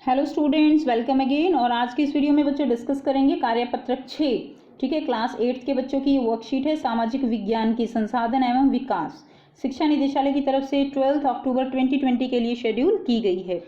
Hello students, welcome again. और आज की इस वीडियो में बच्चे डिस्कस करेंगे कार्यपत्रक 6। ठीक है, क्लास 8 के बच्चों की वर्कशीट है सामाजिक विज्ञान की संसाधन एवं विकास। शिक्षा निदेशालय की तरफ से 12 अक्टूबर 2020 के लिए शेड्यूल की गई है।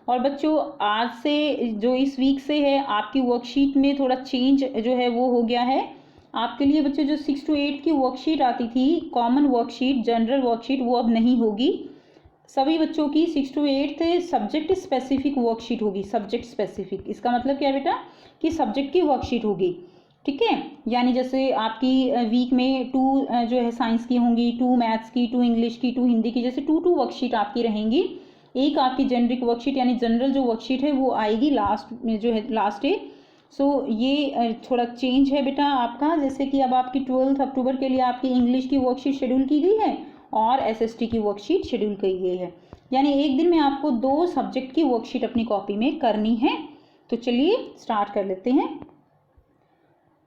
और बच्चों आज से जो इस वीक से है आपकी वर्कशीट में थोड़ा चेंज जो है वो हो गया है। आपके लिए बच्चों जो 6 to 8 की वर्कशीट आती थी, कॉमन वर्कशीट, जनरल वर्कशीट, वो अब नहीं होगी। सभी बच्चों की 6 to 8 सब्जेक्ट स्पेसिफिक वर्कशीट होगी। सब्जेक्ट स्पेसिफिक इसका मतलब क्या है बेटा कि सब्जेक्ट की वर्कशीट होगी। ठीक है, यानी जैसे आपकी वीक में 2 जो है साइंस की होंगी, 2 मैथ्स की, 2 इंग्लिश की, 2 हिंदी की, जैसे 2 वर्कशीट आपकी रहेंगी। एक आपकी जेनरिक वर्कशीट यानी जनरल जो वर्कशीट है वो आएगी लास्ट में, जो है लास्ट डे। सो ये थोड़ा चेंज है बेटा आपका। जैसे कि अब आपकी 12 अक्टूबर के लिए आपकी इंग्लिश की वर्कशीट शेड्यूल की गई है और एसएसटी की वर्कशीट शेड्यूल की गई है। यानी एक दिन में आपको 2 सब्जेक्ट की वर्कशीट अपनी कॉपी में करनी है। तो चलिए स्टार्ट कर लेते हैं।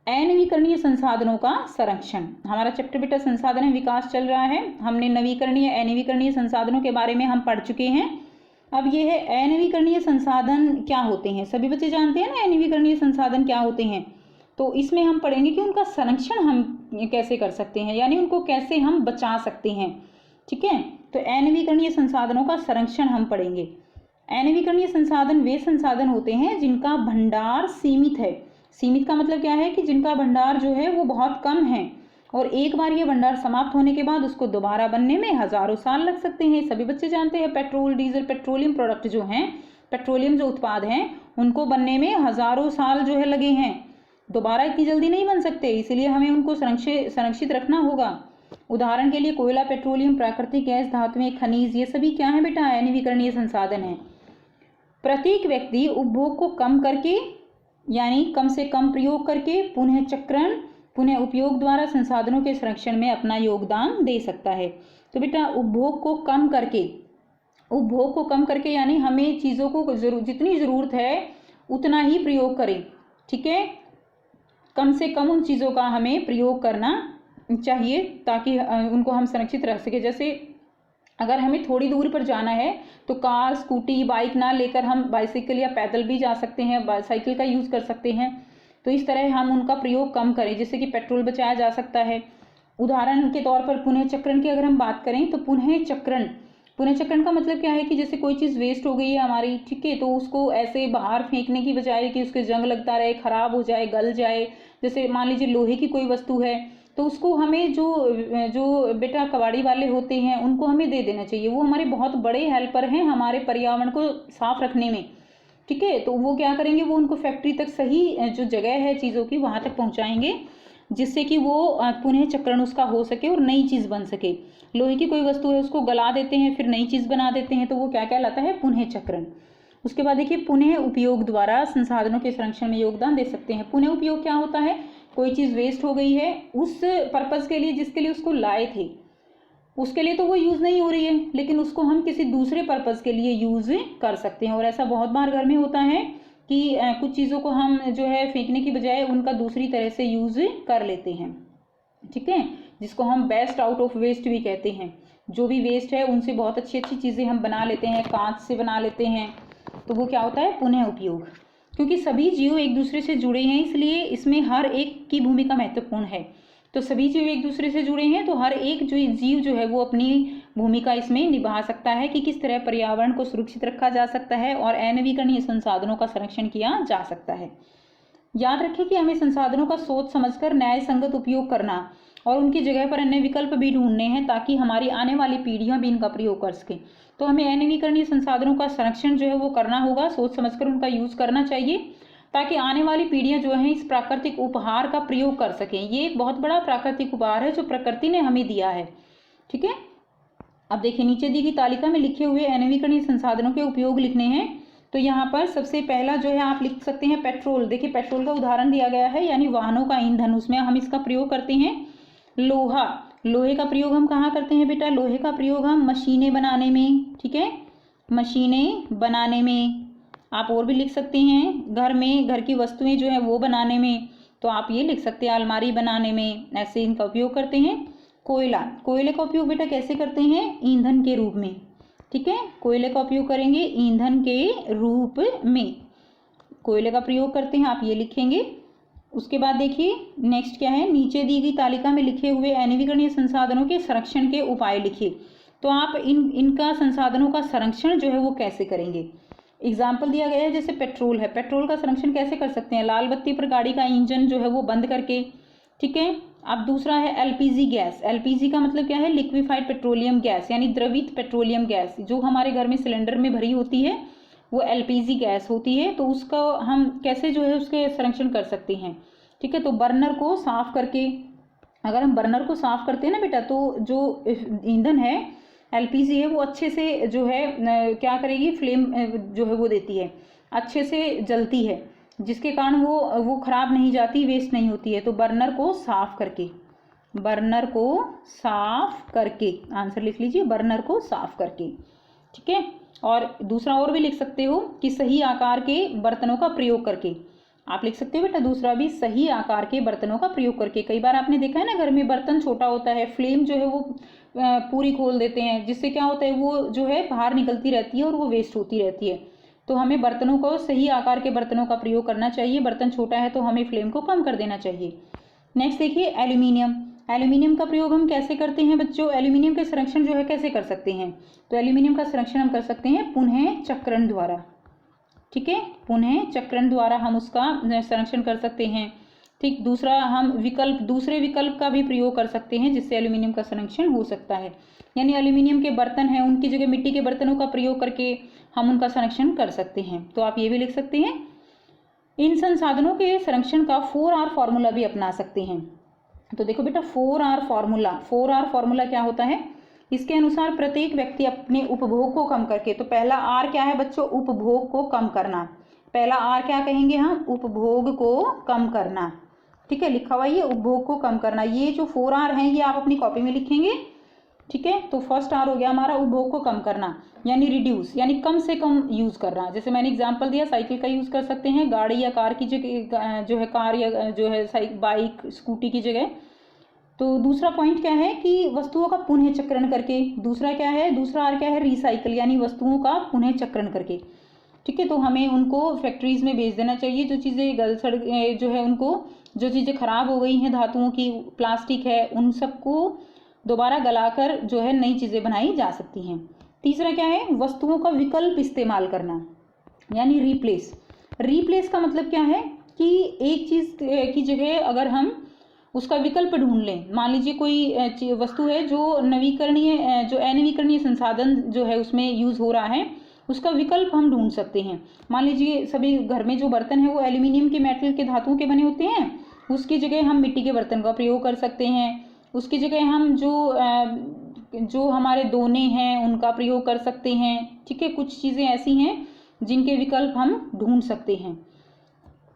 अनवीकरणीय संसाधनों का संरक्षण। हमारा चैप्टर बेटा संसाधन एवं विकास चल रहा है। हमने नवीकरणीय अनवीकरणीय संसाधनों के बारे में हम पढ़ चुके हैं। अब ये है अनवीकरणीय संसाधन क्या होते हैं। सभी बच्चे जानते हैं ना अनवीकरणीय संसाधन क्या होते हैं। तो इसमें हम पढ़ेंगे कि उनका संरक्षण हम कैसे कर सकते हैं, यानी उनको कैसे हम बचा सकते हैं। ठीक है, तो अनवीकरणीय संसाधनों का संरक्षण हम पढ़ेंगे। अनवीकरणीय संसाधन वे संसाधन होते हैं जिनका भंडार सीमित है। सीमित का मतलब क्या है कि जिनका भंडार जो है वो बहुत कम है और एक बार ये भंडार समाप्त होने के बाद उसको दोबारा बनने में हजारों साल लग सकते हैं। सभी बच्चे जानते हैं पेट्रोल, डीजल, पेट्रोलियम प्रोडक्ट जो हैं, पेट्रोलियम जो उत्पाद हैं, उनको बनने में हजारों साल जो है लगे हैं। दोबारा इतनी जल्दी नहीं बन सकते, इसलिए हमें उनको संरक्षित रखना होगा। उदाहरण के लिए कोयला, पेट्रोलियम, प्राकृतिक गैस, धातुएं, खनिज, ये सभी क्या है बेटा अनवीकरणीय संसाधन है। प्रत्येक व्यक्ति उपभोग को कम करके यानी कम से कम प्रयोग करके पुनः चक्रण, पुनः उपयोग द्वारा संसाधनों के संरक्षण में अपना योगदान दे सकता है। तो बेटा उपभोग को कम करके यानी हमें चीज़ों को जितनी ज़रूरत है उतना ही प्रयोग करें। ठीक है, कम से कम उन चीज़ों का हमें प्रयोग करना चाहिए ताकि उनको हम संरक्षित रख सके। जैसे अगर हमें थोड़ी दूर पर जाना है तो कार, स्कूटी, बाइक ना लेकर हम बाइसाइकिल या पैदल भी जा सकते हैं, बाइसाइकिल का यूज़ कर सकते हैं। तो इस तरह हम उनका प्रयोग कम करें जिससे कि पेट्रोल बचाया जा सकता है। उदाहरण के तौर पर पुनः चक्रण की अगर हम बात करें तो पुनः चक्रण का मतलब क्या है कि जैसे कोई चीज़ वेस्ट हो गई है हमारी, ठीक है, तो उसको ऐसे बाहर फेंकने की बजाय कि उसके जंग लगता रहे, खराब हो जाए, गल जाए। जैसे मान लीजिए लोहे की कोई वस्तु है तो उसको हमें जो बेटा कबाड़ी वाले होते हैं उनको हमें दे देना चाहिए। वो हमारे बहुत बड़े हेल्पर हैं हमारे पर्यावरण को साफ रखने में। ठीक है, तो वो क्या करेंगे, वो उनको फैक्ट्री तक सही जो जगह है चीज़ों की वहाँ तक पहुँचाएंगे जिससे कि वो पुनः चक्रण उसका हो सके और नई चीज़ बन सके। लोहे की कोई वस्तु है उसको गला देते हैं फिर नई चीज़ बना देते हैं, तो वो क्या कहलाता है, पुनः चक्रण। उसके बाद देखिए पुनः उपयोग द्वारा संसाधनों के संरक्षण में योगदान दे सकते हैं। पुनः उपयोग क्या होता है, कोई चीज़ वेस्ट हो गई है, उस पर्पज़ के लिए जिसके लिए उसको लाए थे उसके लिए तो वो यूज़ नहीं हो रही है, लेकिन उसको हम किसी दूसरे पर्पज़ के लिए यूज़ कर सकते हैं। और ऐसा बहुत बार घर में होता है कि कुछ चीज़ों को हम जो है फेंकने की बजाय उनका दूसरी तरह से यूज़ कर लेते हैं। ठीक है, जिसको हम बेस्ट आउट ऑफ वेस्ट भी कहते हैं। जो भी वेस्ट है उनसे बहुत अच्छी अच्छी चीज़ें हम बना लेते हैं, कांच से बना लेते हैं, तो वो क्या होता है, पुनः उपयोग। क्योंकि सभी जीव एक दूसरे से जुड़े हैं इसलिए इसमें हर एक की भूमिका महत्वपूर्ण है। तो सभी जीव एक दूसरे से जुड़े हैं तो हर एक जो जीव जो है वो अपनी भूमिका इसमें निभा सकता है कि किस तरह पर्यावरण को सुरक्षित रखा जा सकता है और अनवीकरणीय संसाधनों का संरक्षण किया जा सकता है। याद रखें कि हमें संसाधनों का सोच समझकर न्याय संगत उपयोग करना और उनकी जगह पर अन्य विकल्प भी ढूंढने हैं ताकि हमारी आने वाली पीढ़ियां भी इनका प्रयोग कर सकें। तो हमें अनवीकरणीय संसाधनों का संरक्षण जो है वो करना होगा, सोच समझकर उनका यूज़ करना चाहिए ताकि आने वाली पीढ़ियां जो हैं इस प्राकृतिक उपहार का प्रयोग कर सकें। ये एक बहुत बड़ा प्राकृतिक उपहार है जो प्रकृति ने हमें दिया है। ठीक है, अब देखिए नीचे दी गई तालिका में लिखे हुए अनवीकरणीय संसाधनों के उपयोग लिखने हैं। तो यहाँ पर सबसे पहला जो है आप लिख सकते हैं पेट्रोल। देखिए पेट्रोल का उदाहरण दिया गया है यानी वाहनों का ईंधन, उसमें हम इसका प्रयोग करते हैं। लोहे का प्रयोग हम कहाँ करते हैं बेटा, लोहे का प्रयोग हम मशीनें बनाने में। ठीक है, मशीनें बनाने में। आप और भी लिख सकते हैं, घर में घर की वस्तुएं जो है वो बनाने में, तो आप ये लिख सकते हैं अलमारी बनाने में, ऐसे इनका उपयोग करते हैं। कोयले का उपयोग बेटा कैसे करते हैं, ईंधन के रूप में। ठीक है, कोयले का उपयोग करेंगे ईंधन के रूप में, कोयले का प्रयोग करते हैं, आप ये लिखेंगे। उसके बाद देखिए नेक्स्ट क्या है, नीचे दी गई तालिका में लिखे हुए अनवीकरणीय संसाधनों के संरक्षण के उपाय लिखिए। तो आप इनका संसाधनों का संरक्षण जो है वो कैसे करेंगे। एग्जाम्पल दिया गया है, जैसे पेट्रोल है, पेट्रोल का संरक्षण कैसे कर सकते हैं, लाल बत्ती पर गाड़ी का इंजन जो है वो बंद करके, ठीक है। अब दूसरा है एलपीजी गैस, एलपीजी का मतलब क्या है, लिक्विफाइड पेट्रोलियम गैस, यानी द्रवित पेट्रोलियम गैस, जो हमारे घर में सिलेंडर में भरी होती है वो एलपीजी गैस होती है। तो उसका हम कैसे जो है उसके संरक्षण कर सकते हैं, ठीक है। तो बर्नर को साफ करके, अगर हम बर्नर को साफ करते हैं ना बेटा, तो जो ईंधन है एलपीजी है वो अच्छे से जो है क्या करेगी, फ्लेम जो है वो देती है, अच्छे से जलती है, जिसके कारण वो खराब नहीं जाती, वेस्ट नहीं होती है। तो बर्नर को साफ करके, बर्नर को साफ करके, आंसर लिख लीजिए, बर्नर को साफ करके, ठीक है। और दूसरा और भी लिख सकते हो कि सही आकार के बर्तनों का प्रयोग करके, आप लिख सकते हो बेटा दूसरा भी, सही आकार के बर्तनों का प्रयोग करके। कई बार आपने देखा है ना, घर में बर्तन छोटा होता है, फ्लेम जो है वो पूरी खोल देते हैं, जिससे क्या होता है वो जो है बाहर निकलती रहती है और वो वेस्ट होती रहती है। तो हमें बर्तनों को, सही आकार के बर्तनों का प्रयोग करना चाहिए। बर्तन छोटा है तो हमें फ्लेम को कम कर देना चाहिए। नेक्स्ट देखिए एल्यूमिनियम, एल्यूमिनियम का प्रयोग हम कैसे करते हैं बच्चों, एल्यूमिनियम के संरक्षण जो है कैसे कर सकते हैं। तो एल्यूमिनियम का संरक्षण हम कर सकते हैं पुनः चक्रण द्वारा, ठीक है, पुनः चक्रण द्वारा हम उसका संरक्षण कर सकते हैं। ठीक, दूसरा हम दूसरे विकल्प का भी प्रयोग कर सकते हैं जिससे एल्यूमिनियम का संरक्षण हो सकता है। यानी एल्यूमिनियम के बर्तन हैं, उनकी जगह मिट्टी के बर्तनों का प्रयोग करके हम उनका संरक्षण कर सकते हैं। तो आप ये भी लिख सकते हैं। इन संसाधनों के संरक्षण का 4R फॉर्मूला भी अपना सकते हैं। तो देखो बेटा 4R फॉर्मूला, 4R फॉर्मूला क्या होता है, इसके अनुसार प्रत्येक व्यक्ति अपने उपभोग को कम करके, तो पहला R क्या है बच्चों, उपभोग को कम करना। पहला R क्या कहेंगे हम, उपभोग को कम करना, ठीक है, लिखा हुआ ये उपभोग को कम करना। ये जो 4R हैं ये आप अपनी कॉपी में लिखेंगे, ठीक है। तो फर्स्ट R हो गया हमारा उपभोग को कम करना, यानी रिड्यूस, यानी कम से कम यूज करना। जैसे मैंने एग्जांपल दिया, साइकिल का यूज कर सकते हैं, गाड़ी या कार की जगह जो है, कार या जो है बाइक स्कूटी की जगह। तो दूसरा पॉइंट क्या है कि वस्तुओं का पुनः चक्रण करके। दूसरा क्या है, दूसरा R क्या है, रिसाइकल, यानी वस्तुओं का पुनः चक्रण करके, ठीक है। तो हमें उनको फैक्ट्रीज में भेज देना चाहिए, जो चीज़ें गल सड़ जो है, उनको जो चीज़ें खराब हो गई हैं धातुओं की, प्लास्टिक है, उन सबको दोबारा गलाकर जो है नई चीज़ें बनाई जा सकती हैं। तीसरा क्या है, वस्तुओं का विकल्प इस्तेमाल करना, यानी रिप्लेस। रिप्लेस का मतलब क्या है कि एक चीज़ की जगह अगर हम उसका विकल्प ढूंढ लें, मान लीजिए कोई वस्तु है जो नवीकरणीय, जो अनवीकरणीय संसाधन जो है उसमें यूज़ हो रहा है, उसका विकल्प हम ढूंढ सकते हैं। मान लीजिए सभी घर में जो बर्तन है वो एल्यूमिनियम के, मेटल के, धातुओं के बने होते हैं, उसकी जगह हम मिट्टी के बर्तन का प्रयोग कर सकते हैं। उसकी जगह हम जो हमारे दोने हैं उनका प्रयोग कर सकते हैं, ठीक है। कुछ चीज़ें ऐसी हैं जिनके विकल्प हम ढूंढ सकते हैं।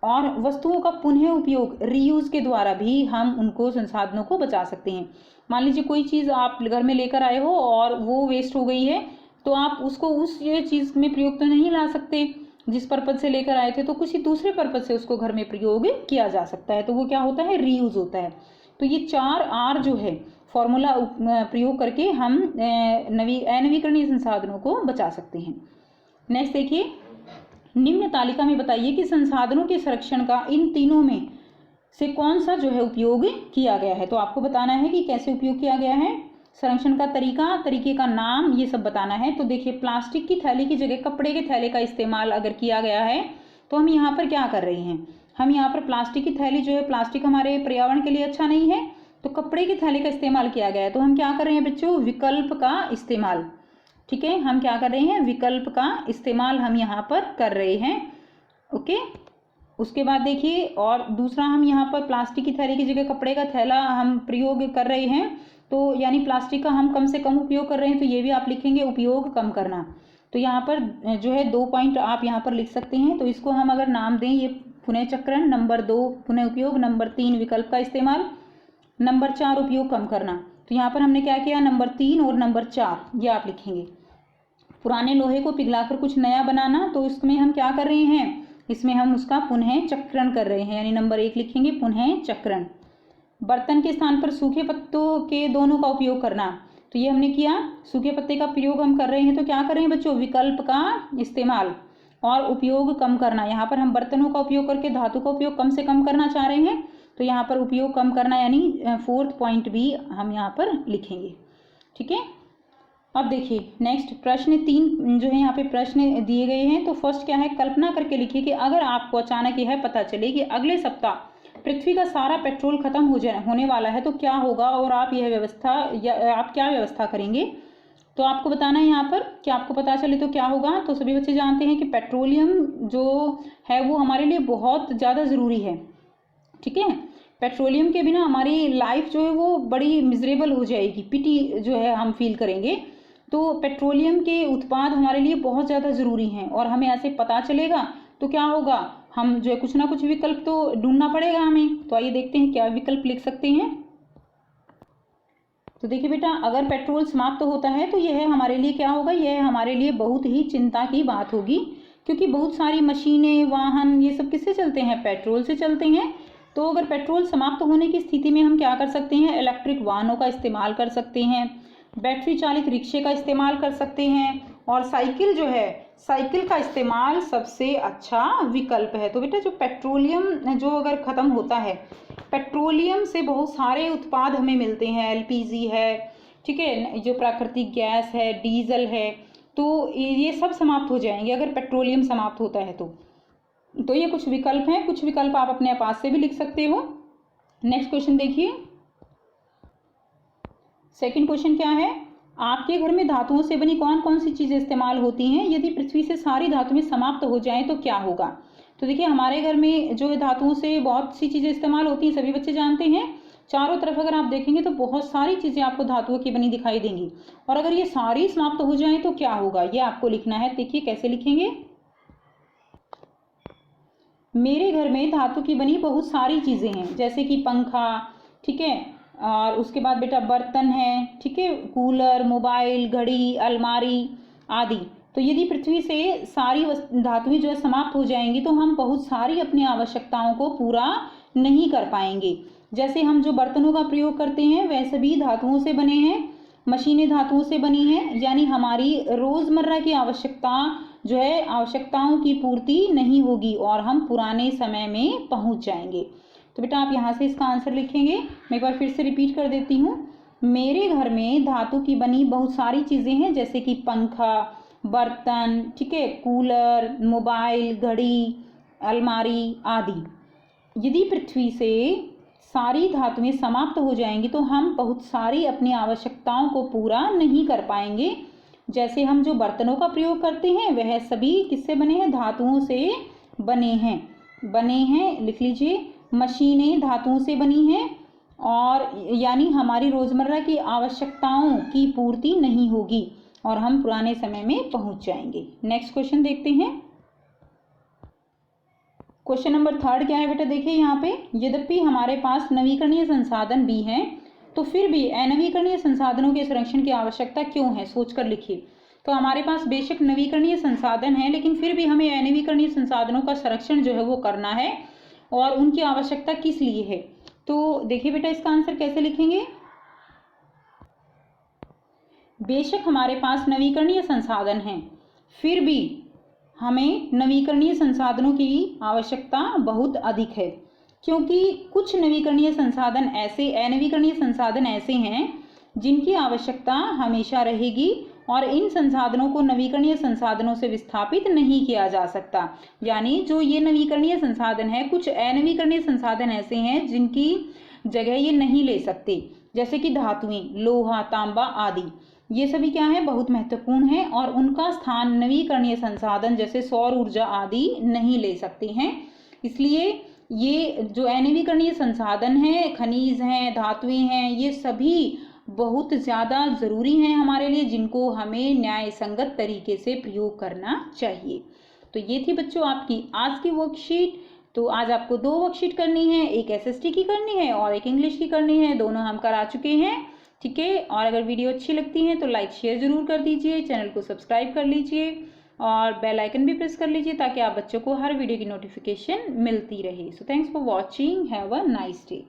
और वस्तुओं का पुनः उपयोग, रीयूज के द्वारा भी हम उनको संसाधनों को बचा सकते हैं। मान लीजिए कोई चीज़ आप घर में लेकर आए हो और वो वेस्ट हो गई है, तो आप उसको उस ये चीज़ में प्रयोग तो नहीं ला सकते जिस पर्पज से लेकर आए थे, तो किसी दूसरे पर्पज से उसको घर में प्रयोग किया जा सकता है। तो वो क्या होता है, रीयूज होता है। तो ये 4R जो है फॉर्मूला प्रयोग करके हम अनवीकरणीय संसाधनों को बचा सकते हैं। नेक्स्ट देखिए, निम्न तालिका में बताइए कि संसाधनों के संरक्षण का इन तीनों में से कौन सा जो है उपयोग किया गया है। तो आपको बताना है कि कैसे उपयोग किया गया है, संरक्षण का तरीका, तरीके का नाम, ये सब बताना है। तो देखिए, प्लास्टिक की थैली की जगह कपड़े के थैले का इस्तेमाल अगर किया गया है तो हम यहाँ पर क्या कर रहे हैं, हम यहाँ पर प्लास्टिक की थैली जो है, प्लास्टिक हमारे पर्यावरण के लिए अच्छा नहीं है, तो कपड़े की थैली का इस्तेमाल किया गया है। तो हम क्या कर रहे हैं बच्चों, विकल्प का इस्तेमाल, ठीक है, हम क्या कर रहे हैं, विकल्प का इस्तेमाल हम यहाँ पर कर रहे हैं, ओके। उसके बाद देखिए, और दूसरा हम यहाँ पर प्लास्टिक की थैली की जगह कपड़े का थैला हम प्रयोग कर रहे हैं, तो यानी प्लास्टिक का हम कम से कम उपयोग कर रहे हैं, तो ये भी आप लिखेंगे उपयोग कम करना। तो यहाँ पर जो है 2 पॉइंट आप यहाँ पर लिख सकते हैं। तो इसको हम अगर नाम दें, ये पुनः चक्रण, नंबर 2 पुनः उपयोग, नंबर 3 विकल्प का इस्तेमाल, नंबर 4 उपयोग कम करना। तो यहाँ पर हमने क्या किया, नंबर 3 और नंबर 4 ये आप लिखेंगे। पुराने लोहे को पिघलाकर कुछ नया बनाना, तो इसमें हम क्या कर रहे हैं, इसमें हम उसका पुनः चक्रण कर रहे हैं, यानी नंबर 1 लिखेंगे पुनः चक्रण। बर्तन के स्थान पर सूखे पत्तों के दोनों का उपयोग करना, तो ये हमने किया। सूखे पत्ते का प्रयोग हम कर रहे हैं तो क्या कर रहे हैं बच्चों, विकल्प का इस्तेमाल और उपयोग कम करना। यहाँ पर हम बर्तनों का उपयोग करके धातु का उपयोग कम से कम करना चाह रहे हैं, तो यहाँ पर उपयोग कम करना यानी 4th पॉइंट भी हम यहाँ पर लिखेंगे। ठीक है, अब देखिए नेक्स्ट प्रश्न 3 जो है यहाँ पे प्रश्न दिए गए हैं। तो फर्स्ट क्या है, कल्पना करके लिखिए कि अगर आपको अचानक यह पता चले कि अगले सप्ताह पृथ्वी का सारा पेट्रोल खत्म होने वाला है तो क्या होगा और आप यह व्यवस्था या आप क्या व्यवस्था करेंगे। तो आपको बताना है यहाँ पर कि आपको पता चले तो क्या होगा। तो सभी बच्चे जानते हैं कि पेट्रोलियम जो है वो हमारे लिए बहुत ज़्यादा ज़रूरी है। ठीक है, पेट्रोलियम के बिना हमारी लाइफ जो है वो बड़ी मिजरेबल हो जाएगी, पिटी जो है हम फील करेंगे। तो पेट्रोलियम के उत्पाद हमारे लिए बहुत ज़्यादा ज़रूरी हैं और हमें ऐसे पता चलेगा तो क्या होगा, हम जो है कुछ ना कुछ विकल्प तो ढूंढना पड़ेगा हमें। तो आइए देखते हैं क्या विकल्प लिख सकते हैं। तो देखिए बेटा, अगर पेट्रोल समाप्त होता है तो यह हमारे लिए क्या होगा, यह हमारे लिए बहुत ही चिंता की बात होगी, क्योंकि बहुत सारी मशीनें, वाहन, ये सब किससे चलते हैं, पेट्रोल से चलते हैं। तो अगर पेट्रोल समाप्त होने की स्थिति में हम क्या कर सकते हैं, इलेक्ट्रिक वाहनों का इस्तेमाल कर सकते हैं, बैटरी चालित रिक्शे का इस्तेमाल कर सकते हैं, और साइकिल जो है, साइकिल का इस्तेमाल सबसे अच्छा विकल्प है। तो बेटा जो पेट्रोलियम जो अगर ख़त्म होता है, पेट्रोलियम से बहुत सारे उत्पाद हमें मिलते हैं, एलपीजी है, ठीक है, जो प्राकृतिक गैस है, डीजल है, तो ये सब समाप्त हो जाएंगे अगर पेट्रोलियम समाप्त होता है तो ये कुछ विकल्प हैं। कुछ विकल्प आप अपने पास से भी लिख सकते हो। नेक्स्ट क्वेश्चन देखिए, सेकंड क्वेश्चन क्या है, आपके घर में धातुओं से बनी कौन कौन सी चीज़ें इस्तेमाल होती हैं, यदि पृथ्वी से सारी धातुएं समाप्त हो जाएं तो क्या होगा। तो देखिए हमारे घर में जो है धातुओं से बहुत सी चीज़ें इस्तेमाल होती हैं, सभी बच्चे जानते हैं। चारों तरफ अगर आप देखेंगे तो बहुत सारी चीज़ें आपको धातुओं की बनी दिखाई देंगी, और अगर ये सारी समाप्त हो जाएं तो क्या होगा, ये आपको लिखना है। देखिए कैसे लिखेंगे, मेरे घर में धातु की बनी बहुत सारी चीज़ें हैं, जैसे कि पंखा, ठीक है, और उसके बाद बेटा बर्तन है, ठीक है, कूलर, मोबाइल, घड़ी, अलमारी आदि। तो यदि पृथ्वी से सारी धातुएं जो है समाप्त हो जाएंगी तो हम बहुत सारी अपनी आवश्यकताओं को पूरा नहीं कर पाएंगे। जैसे हम जो बर्तनों का प्रयोग करते हैं वह सभी धातुओं से बने हैं, मशीनें धातुओं से बनी हैं, यानी हमारी रोज़मर्रा की आवश्यकताओं की पूर्ति नहीं होगी और हम पुराने समय में पहुंच जाएंगे। तो बेटा आप यहाँ से इसका आंसर लिखेंगे। मैं एक बार फिर से रिपीट कर देती हूँ, मेरे घर में धातु की बनी बहुत सारी चीज़ें हैं, जैसे कि पंखा, बर्तन, ठीक है, कूलर, मोबाइल, घड़ी, अलमारी आदि। यदि पृथ्वी से सारी धातुएं समाप्त हो जाएंगी तो हम बहुत सारी अपनी आवश्यकताओं को पूरा नहीं कर पाएंगे। जैसे हम जो बर्तनों का प्रयोग करते हैं वह सभी किससे बने हैं, धातुओं से बने हैं, लिख लीजिए। मशीनें धातुओं से बनी हैं और यानी हमारी रोज़मर्रा की आवश्यकताओं की पूर्ति नहीं होगी और हम पुराने समय में पहुंच जाएंगे। नेक्स्ट क्वेश्चन देखते हैं। क्वेश्चन नंबर 3 क्या है बेटा, देखिए यहाँ पे, यद्यपि हमारे पास नवीकरणीय संसाधन भी हैं तो फिर भी अनवीकरणीय संसाधनों के संरक्षण की आवश्यकता क्यों है, सोचकर लिखिए। तो हमारे पास बेशक नवीकरणीय संसाधन है, लेकिन फिर भी हमें अनवीकरणीय संसाधनों का संरक्षण जो है वो करना है, और उनकी आवश्यकता किस लिए है। तो देखिए बेटा इसका आंसर कैसे लिखेंगे, बेशक हमारे पास नवीकरणीय संसाधन हैं, फिर भी हमें नवीकरणीय संसाधनों की आवश्यकता बहुत अधिक है, क्योंकि कुछ नवीकरणीय संसाधन अनवीकरणीय संसाधन ऐसे हैं जिनकी आवश्यकता हमेशा रहेगी और इन संसाधनों को नवीकरणीय संसाधनों से विस्थापित नहीं किया जा सकता। यानी जो ये नवीकरणीय संसाधन है, कुछ अनवीकरणीय संसाधन ऐसे हैं जिनकी जगह ये नहीं ले सकते, जैसे कि धातुएं, लोहा, तांबा आदि। ये सभी क्या है, बहुत महत्वपूर्ण है और उनका स्थान नवीकरणीय संसाधन जैसे सौर ऊर्जा आदि नहीं ले सकते हैं। इसलिए ये जो अनवीकरणीय संसाधन हैं, खनिज हैं, धातुएं हैं, ये सभी बहुत ज़्यादा ज़रूरी हैं हमारे लिए, जिनको हमें न्याय संगत तरीके से प्रयोग करना चाहिए। तो ये थी बच्चों आपकी आज की वर्कशीट। तो आज आपको 2 वर्कशीट करनी है, एक एसएसटी की करनी है और एक इंग्लिश की करनी है, दोनों हम करा चुके हैं, ठीक है। और अगर वीडियो अच्छी लगती है तो लाइक शेयर ज़रूर कर दीजिए, चैनल को सब्सक्राइब कर लीजिए और बेल आइकन भी प्रेस कर लीजिए ताकि आप बच्चों को हर वीडियो की नोटिफिकेशन मिलती रहे। So thanks for watching, have a nice day.